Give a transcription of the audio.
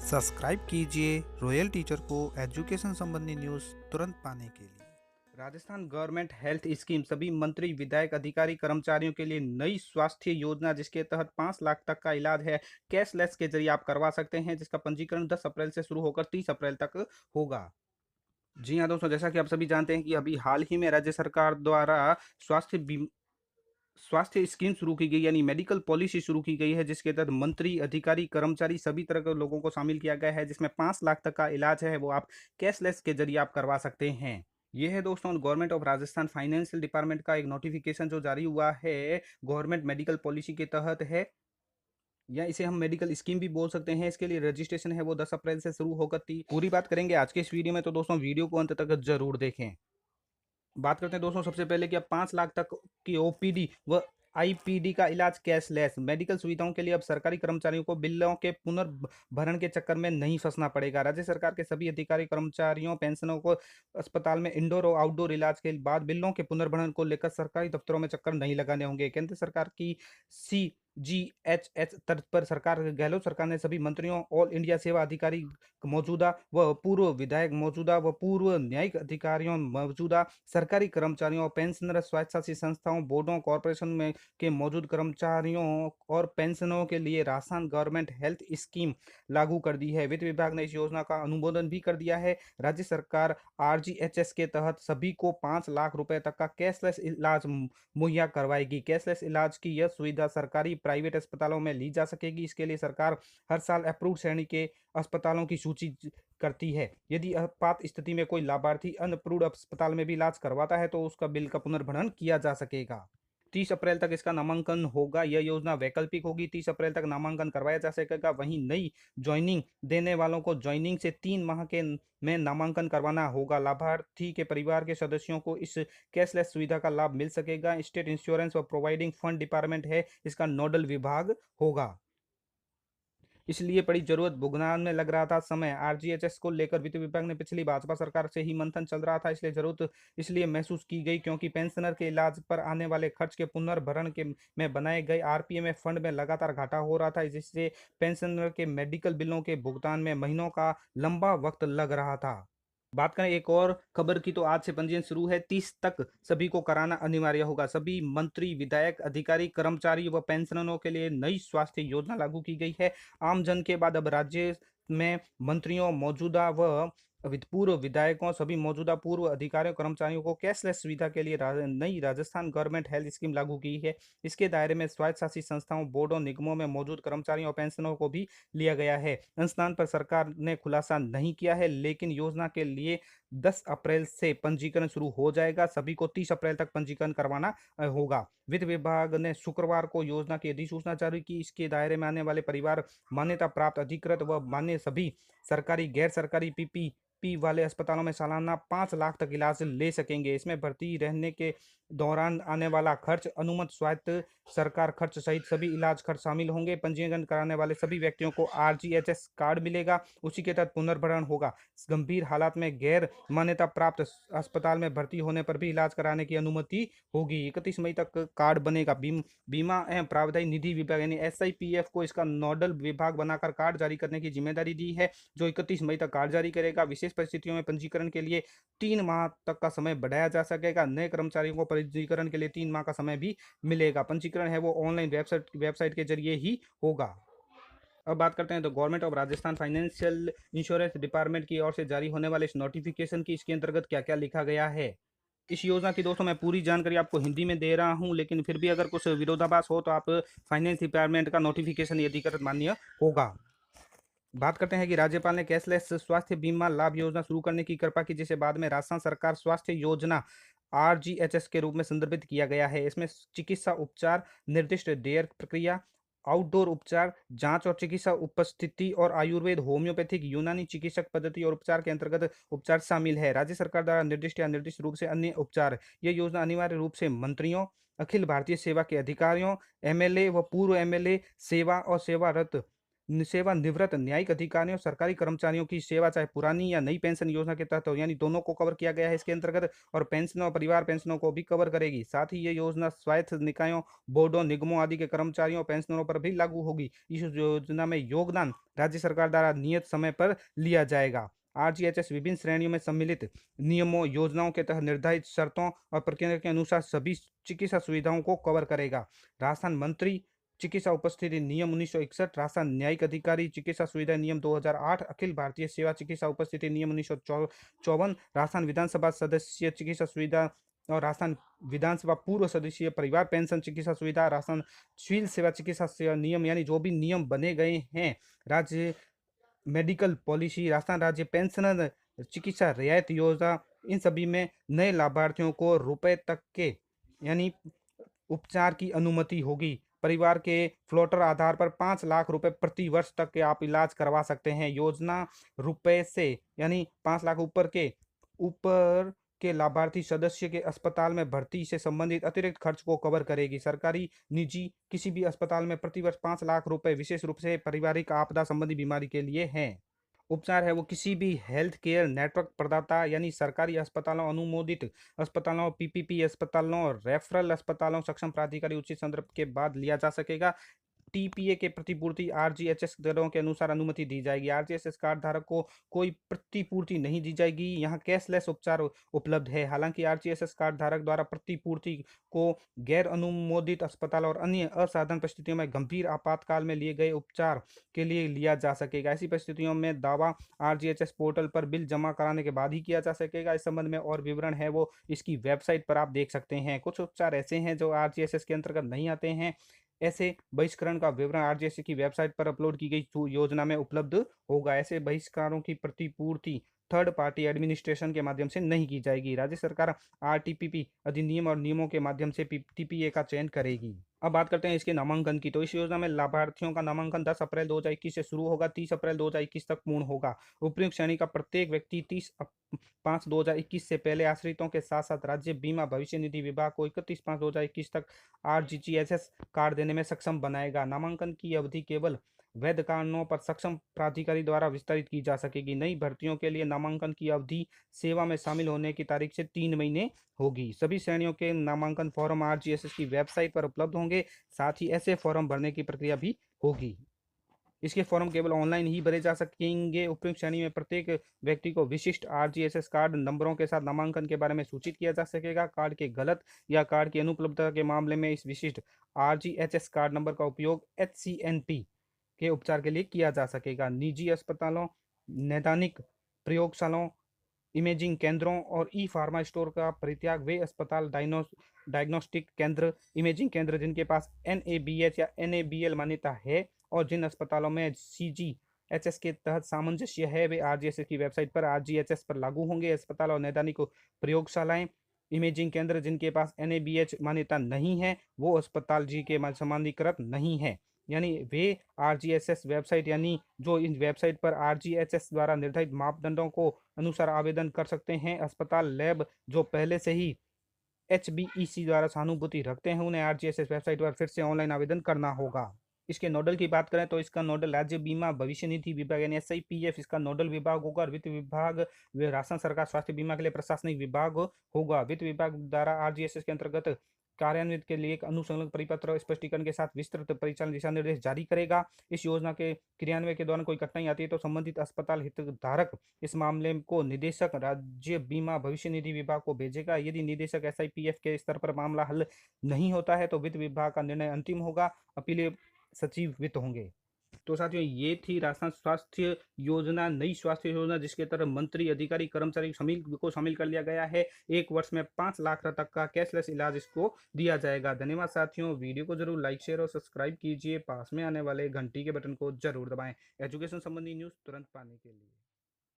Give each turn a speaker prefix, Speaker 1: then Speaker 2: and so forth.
Speaker 1: Subscribe कीजिए royal teacher को education संबंधी न्यूज़ तुरंत पाने के लिए।
Speaker 2: राजस्थान गवर्नमेंट हेल्थ स्कीम सभी मंत्री विधायक अधिकारी कर्मचारियों के लिए नई स्वास्थ्य योजना जिसके तहत 5 लाख तक का इलाज है कैशलेस के जरिए आप करवा सकते हैं, जिसका पंजीकरण 10 अप्रैल से शुरू होकर 30 अप्रैल तक होगा। जी हाँ दोस्तों, जैसा कि आप सभी जानते हैं कि अभी हाल ही में राज्य सरकार द्वारा स्वास्थ्य स्कीम शुरू की गई, यानी मेडिकल पॉलिसी शुरू की गई है, जिसके तहत मंत्री अधिकारी कर्मचारी सभी तरह के लोगों को शामिल किया गया है, जिसमें 5 लाख तक का इलाज है वो आप कैशलेस के जरिए आप करवा सकते हैं। ये है दोस्तों government of Rajasthan financial department का एक नोटिफिकेशन जो जारी हुआ है गवर्नमेंट मेडिकल पॉलिसी के तहत है, या इसे हम मेडिकल स्कीम भी बोल सकते हैं। इसके लिए रजिस्ट्रेशन है वो 10 अप्रैल से शुरू होकर थी। पूरी बात करेंगे आज के इस वीडियो में, तो दोस्तों वीडियो को अंत तक जरूर देखें। बात करते हैं दोस्तों सबसे पहले कि अब 5 लाख तक की ओपीडी व आईपीडी का इलाज कैशलेस। मेडिकल सुविधाओं के लिए अब सरकारी कर्मचारियों को बिलों के पुनर्भरण के चक्कर में नहीं फंसना पड़ेगा। राज्य सरकार के सभी अधिकारी कर्मचारियों पेंशनों को अस्पताल में इंडोर और आउटडोर इलाज के बाद बिलों के पुनर्भरण को लेकर सरकारी दफ्तरों में चक्कर नहीं लगाने होंगे। केंद्र सरकार की CGHS तर्ज पर सरकार गहलोत सरकार ने सभी मंत्रियों, ऑल इंडिया सेवा अधिकारी, मौजूदा व पूर्व विधायक, मौजूदा व पूर्व न्यायिक अधिकारियों, मौजूदा सरकारी कर्मचारियों, पेंशनर, स्वायत्तशासी संस्थाओं, बोर्डों, कॉरपोरेशन में के मौजूद कर्मचारियों और पेंशनों के लिए राजस्थान गवर्नमेंट हेल्थ स्कीम लागू कर दी है। वित्त विभाग ने इस योजना का अनुमोदन भी कर दिया है। राज्य सरकार RGHS के तहत सभी को 5 लाख रुपए तक का कैशलेस इलाज मुहैया करवाएगी। कैशलेस इलाज की यह सुविधा सरकारी प्राइवेट अस्पतालों में ली जा सकेगी। इसके लिए सरकार हर साल अप्रूव श्रेणी के अस्पतालों की सूची करती है। यदि आपात स्थिति में कोई लाभार्थी अनअप्रूव्ड अस्पताल में भी इलाज करवाता है तो उसका बिल का पुनर्भरण किया जा सकेगा। 30 अप्रैल तक इसका नामांकन होगा। यह योजना वैकल्पिक होगी। 30 अप्रैल तक नामांकन करवाया जा सकेगा। वहीं नई ज्वाइनिंग देने वालों को ज्वाइनिंग से 3 माह के में नामांकन करवाना होगा। लाभार्थी के परिवार के सदस्यों को इस कैशलेस सुविधा का लाभ मिल सकेगा। स्टेट इंश्योरेंस और प्रोवाइडिंग फंड डिपार्टमेंट है इसका नोडल विभाग होगा, इसलिए बड़ी जरूरत भुगतान में लग रहा था समय। RGHS को लेकर वित्त विभाग ने पिछली भाजपा सरकार से ही मंथन चल रहा था, इसलिए जरूरत इसलिए महसूस की गई क्योंकि पेंशनर के इलाज पर आने वाले खर्च के पुनर्भरण के में बनाए गए RPMF फंड में लगातार घाटा हो रहा था, जिससे पेंशनर के मेडिकल बिलों के भुगतान में महीनों का लंबा वक्त लग रहा था। बात करें एक और खबर की, तो आज से पंजीयन शुरू है। 30 तक सभी को कराना अनिवार्य होगा। सभी मंत्री, विधायक, अधिकारी, कर्मचारी व पेंशनरों के लिए नई स्वास्थ्य योजना लागू की गई है। आम जन के बाद अब राज्य में मंत्रियों, मौजूदा व पूर्व विधायकों, सभी मौजूदा पूर्व अधिकारियों कर्मचारियों को कैशलेस सुविधा के लिए नई राजस्थान गवर्नमेंट हेल्थ स्कीम लागू की है। इसके दायरे में स्वायत्तशासी संस्थाओं, बोर्डों, निगमों में मौजूद कर्मचारियों और पेंशनरों को भी लिया गया है। अनुदान पर सरकार ने खुलासा नहीं किया है, लेकिन योजना के लिए 10 अप्रैल से पंजीकरण शुरू हो जाएगा। सभी को 30 अप्रैल तक पंजीकरण करवाना होगा। वित्त विभाग ने शुक्रवार को योजना की अधिसूचना जारी की। इसके दायरे में आने वाले परिवार, मान्यता प्राप्त, अधिकृत व मान्य सभी सरकारी, गैर सरकारी PPP वाले अस्पतालों में सालाना 5 लाख तक इलाज ले सकेंगे। इसमें भर्ती रहने के दौरान आने वाला खर्च, अनुमत स्वायत्त सरकार खर्च सहित सभी इलाज खर्च शामिल होंगे। पंजीकरण कराने वाले सभी व्यक्तियों को RGHS कार्ड मिलेगा, उसी के तहत पुनर्भरण होगा। गंभीर हालात में गैर मान्यता प्राप्त अस्पताल में भर्ती होने पर भी इलाज कराने की अनुमति होगी। 31 मई तक कार्ड बनेगा। बीमा एवं प्रावधायी निधि विभाग यानी SIPF को इसका नोडल विभाग बनाकर कार्ड जारी करने की जिम्मेदारी दी है, जो 31 मई तक कार्ड जारी करेगा। विशेष परिस्थितियों में पंजीकरण के लिए 3 माह तक का समय बढ़ाया जा सकेगा। नए कर्मचारियों को पंजीकरण के लिए 3 माह का समय भी मिलेगा। पंजीकरण है वो ऑनलाइन वेबसाइट के जरिए ही होगा। अब बात करते हैं तो government of Rajasthan financial insurance department की ओर से जारी होने वाले इस नोटिफिकेशन की इसके अंतर्गत क्या क्या लिखा गया है। इस योजना की दोस्तों मैं पूरी जानकारी आपको हिंदी में दे रहा हूं, लेकिन फिर भी अगर कुछ विरोधाभास हो तो आप फाइनेंस डिपार्टमेंट का नोटिफिकेशन ये अधिकृत मान्य होगा। बात करते हैं कि राज्यपाल ने कैशलेस स्वास्थ्य बीमा लाभ योजना शुरू करने की कृपा की, जिसे बाद में राजस्थान सरकार स्वास्थ्य योजना RGHS के रूप में संदर्भित किया गया है। इसमें चिकित्सा उपचार, निर्दिष्ट देय प्रक्रिया, आउटडोर उपचार, जांच और चिकित्सा उपस्थिति और आयुर्वेद, होम्योपैथिक, यूनानी चिकित्सक पद्धति और उपचार के अंतर्गत उपचार शामिल है। राज्य सरकार द्वारा निर्दिष्ट या निर्दिष्ट रूप से अन्य उपचार। यह योजना अनिवार्य रूप से मंत्रियों, अखिल भारतीय सेवा के अधिकारियों, MLA व पूर्व MLA, सेवा और सेवारत सेवानिवृत्त न्यायिक अधिकारियों, सरकारी कर्मचारियों की सेवा चाहे पुरानी या नई पेंशन योजना के तहत हो, यानी दोनों को कवर किया गया है इसके अंतर्गत, और पेंशनों और परिवार पेंशनों को भी कवर करेगी। साथ ही ये योजना स्वायत्त निकायों, बोर्डों, निगमों आदि के कर्मचारियों, पेंशनरों पर भी लागू होगी। इस योजना में योगदान राज्य सरकार द्वारा नियत समय पर लिया जाएगा। आरजीएचएस विभिन्न श्रेणियों में सम्मिलित नियमों, योजनाओं के तहत निर्धारित शर्तों और प्रक्रिया के अनुसार सभी चिकित्सा सुविधाओं को कवर करेगा। राजस्थान मंत्री चिकित्सा उपस्थिति नियम 1961, राजस्थान न्यायिक अधिकारी चिकित्सा सुविधा नियम 2008, अखिल भारतीय सेवा चिकित्सा उपस्थिति नियम 1954, राजस्थान विधानसभा सदस्य चिकित्सा सुविधा और राजस्थान विधानसभा पूर्व सदस्य परिवार पेंशन चिकित्सा सुविधा, राजस्थान सिविल सेवा चिकित्सा सेवा नियम, यानी जो भी नियम बने गए हैं, राज्य मेडिकल पॉलिसी, राजस्थान राज्य पेंशनर चिकित्सा रियायत योजना, इन सभी में नए लाभार्थियों को रुपए तक के यानी उपचार की अनुमति होगी। परिवार के फ्लोटर आधार पर 5 लाख रुपए प्रति वर्ष तक के आप इलाज करवा सकते हैं। योजना रुपए से यानी 5 लाख ऊपर के लाभार्थी सदस्य के अस्पताल में भर्ती से संबंधित अतिरिक्त खर्च को कवर करेगी। सरकारी, निजी किसी भी अस्पताल में प्रतिवर्ष 5 लाख रुपए विशेष रूप से पारिवारिक आपदा संबंधी बीमारी के लिए हैं। उपचार है वो किसी भी हेल्थ केयर नेटवर्क प्रदाता यानी सरकारी अस्पतालों, अनुमोदित अस्पतालों, पीपीपी अस्पतालों, रेफरल अस्पतालों, सक्षम प्राधिकारी उचित संदर्भ के बाद लिया जा सकेगा। टीपीए के प्रतिपूर्ति आरजीएचएस दरों के अनुसार अनुमति दी जाएगी। आरजीएचएस कार्ड धारक को कोई प्रतिपूर्ति नहीं दी जाएगी। यहाँ कैशलेस उपचार उपलब्ध है। हालांकि आरजीएचएस कार्ड धारक द्वारा प्रतिपूर्ति को गैर अनुमोदित अस्पताल और अन्य असाधारण परिस्थितियों में गंभीर आपातकाल में लिए गए उपचार के लिए लिया जा सकेगा। ऐसी परिस्थितियों में दावा आरजीएचएस पोर्टल पर बिल जमा कराने के बाद ही किया जा सकेगा। इस संबंध में और विवरण है वो इसकी वेबसाइट पर आप देख सकते हैं। कुछ उपचार ऐसे हैं जो आरजीएचएस के अंतर्गत नहीं आते हैं। ऐसे बहिष्करण का विवरण आरजीएससी की वेबसाइट पर अपलोड की गई योजना में उपलब्ध होगा। ऐसे बहिष्कारों की प्रतिपूर्ति थर्ड पार्टी एडमिनिस्ट्रेशन के माध्यम से नहीं की जाएगी। राज्य सरकार आरटीपीपी अधिनियम और नियमों के माध्यम से टीपीए का चयन करेगी। अब बात करते हैं इसके नामांकन की। तो इस योजना में लाभार्थियों का नामांकन 10 अप्रैल 2021 से शुरू होगा, 30 अप्रैल 2021 तक पूर्ण होगा। उपयुक्त श्रेणी का प्रत्येक व्यक्ति 30/5/2021 से पहले आश्रितों के साथ साथ राज्य बीमा भविष्य निधि विभाग को 31/5/2021 तक आरजीएचएस कार्ड देने में सक्षम बनाएगा। नामांकन की अवधि केवल वैध कारणों पर सक्षम प्राधिकारी द्वारा विस्तारित की जा सकेगी। नई भर्तियों के लिए नामांकन की अवधि सेवा में शामिल होने की तारीख से 3 महीने होगी। सभी श्रेणियों के नामांकन फॉर्म आरजीएचएस की वेबसाइट पर उपलब्ध होंगे। साथ ही ऐसे फॉर्म भरने की प्रक्रिया भी होगी। इसके फॉर्म केवल ऑनलाइन ही भरे जा सकेंगे। उपयुक्त श्रेणी में प्रत्येक व्यक्ति को विशिष्ट आरजीएचएस कार्ड नंबरों के साथ नामांकन के बारे में सूचित किया जा सकेगा। कार्ड के गलत या कार्ड की अनुपलब्धता के मामले में इस विशिष्ट आरजीएचएस कार्ड नंबर का उपयोग एचसीएनपी के उपचार के लिए किया जा सकेगा। निजी अस्पतालों, नैदानिक प्रयोगशालाओं, इमेजिंग केंद्रों और ई फार्मा स्टोर का परित्याग वे अस्पताल, डायग्नोस्टिक केंद्र, इमेजिंग केंद्र जिनके पास एनएबीएच या एनएबीएल मान्यता है और जिन अस्पतालों में सीजीएचएस के तहत सामंजस्य है, वे आरजीएचएस की वेबसाइट पर आरजीएचएस पर लागू होंगे। अस्पताल और नैदानिक प्रयोगशालाएं, इमेजिंग केंद्र जिनके पास एनएबीएच मान्यता नहीं है, वो अस्पताल जी के समानाधिकृत नहीं है, यानी वे आरजीएचएस वेबसाइट यानी जो इन वेबसाइट पर आरजीएचएस द्वारा निर्धारित मापदंडों को अनुसार आवेदन कर सकते हैं। अस्पताल, लैब जो पहले से ही एचबीईसी द्वारा सहानुभूति रखते हैं, उन्हें आरजीएचएस वेबसाइट पर फिर से ऑनलाइन आवेदन करना होगा। इसके नोडल की बात करें तो इसका नोडल राज्य बीमा भविष्य निधि विभाग यानी एसआईपीएफ इसका नोडल विभाग होगा और वित्त विभाग व राजस्थान सरकार स्वास्थ्य बीमा के लिए प्रशासनिक विभाग होगा। वित्त विभाग द्वारा आरजीएचएस के अंतर्गत कार्यान्वित के लिए एक अनुसंलग्न परिपत्र स्पष्टीकरण के साथ विस्तृत परिचालन दिशा निर्देश जारी करेगा। इस योजना के क्रियान्वयन के दौरान कोई कठिनाई आती है तो संबंधित अस्पताल हितधारक इस मामले को निदेशक राज्य बीमा भविष्य निधि विभाग को भेजेगा। यदि निदेशक एसआईपीएफ के स्तर पर मामला हल नहीं होता है तो वित्त विभाग का निर्णय अंतिम होगा। अपीलीय सचिव वित्त होंगे। तो साथियों, ये थी राजस्थान स्वास्थ्य योजना, नई स्वास्थ्य योजना जिसके तहत मंत्री, अधिकारी, कर्मचारी को शामिल कर लिया गया है। 1 वर्ष में 5 लाख तक का कैशलेस इलाज इसको दिया जाएगा। धन्यवाद साथियों। वीडियो को जरूर लाइक, शेयर और सब्सक्राइब कीजिए। पास में आने वाले घंटी के बटन को जरूर दबाएं एजुकेशन संबंधी न्यूज़ तुरंत पाने के लिए।